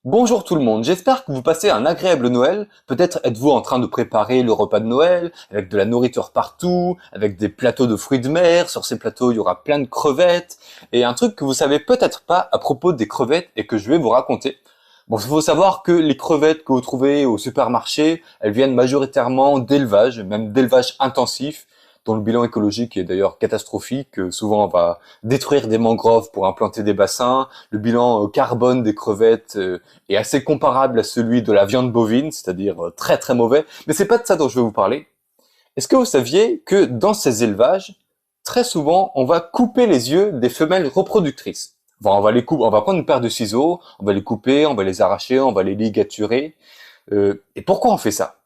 Bonjour tout le monde, j'espère que vous passez un agréable Noël. Peut-être êtes-vous en train de préparer le repas de Noël, avec de la nourriture partout, avec des plateaux de fruits de mer. Sur ces plateaux, il y aura plein de crevettes. Et un truc que vous savez peut-être pas à propos des crevettes et que je vais vous raconter. Bon, il faut savoir que les crevettes que vous trouvez au supermarché, elles viennent majoritairement d'élevage, même d'élevage intensif, dont le bilan écologique est d'ailleurs catastrophique. Souvent, on va détruire des mangroves pour implanter des bassins. Le bilan carbone des crevettes est assez comparable à celui de la viande bovine, c'est-à-dire très très mauvais. Mais c'est pas de ça dont je vais vous parler. Est-ce que vous saviez que dans ces élevages, très souvent, on va couper les yeux des femelles reproductrices? Enfin, on va les couper, on va prendre une paire de ciseaux, on va les couper, on va les arracher, on va les ligaturer. Et pourquoi on fait ça?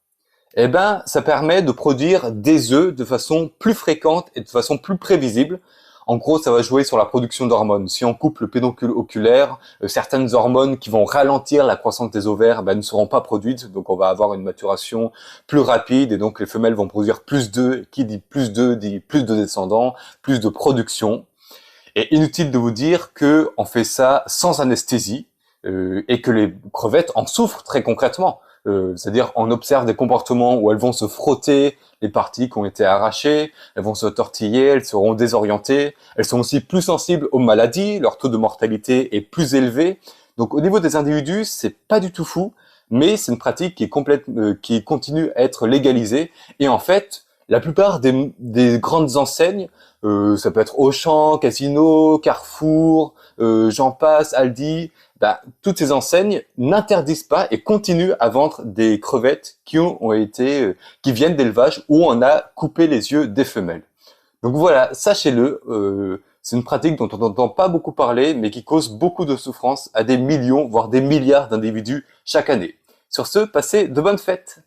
Eh ben, ça permet de produire des œufs de façon plus fréquente et de façon plus prévisible. En gros, ça va jouer sur la production d'hormones. Si on coupe le pédoncule oculaire, certaines hormones qui vont ralentir la croissance des ovaires ne seront pas produites, donc on va avoir une maturation plus rapide et donc les femelles vont produire plus d'œufs. Qui dit plus d'œufs dit plus de descendants, plus de production. Et inutile de vous dire que on fait ça sans anesthésie et que les crevettes en souffrent très concrètement. C'est-à-dire on observe des comportements où elles vont se frotter les parties qui ont été arrachées, elles vont se tortiller, elles seront désorientées, elles sont aussi plus sensibles aux maladies, leur taux de mortalité est plus élevé. Donc au niveau des individus, c'est pas du tout fou, mais c'est une pratique qui est qui continue à être légalisée. Et en fait, la plupart des grandes enseignes, ça peut être Auchan, Casino, Carrefour, j'en passe, Aldi, bah, toutes ces enseignes n'interdisent pas et continuent à vendre des crevettes qui viennent d'élevage où on a coupé les yeux des femelles. Donc voilà, sachez-le, c'est une pratique dont on n'entend pas beaucoup parler, mais qui cause beaucoup de souffrance à des millions, voire des milliards d'individus chaque année. Sur ce, passez de bonnes fêtes!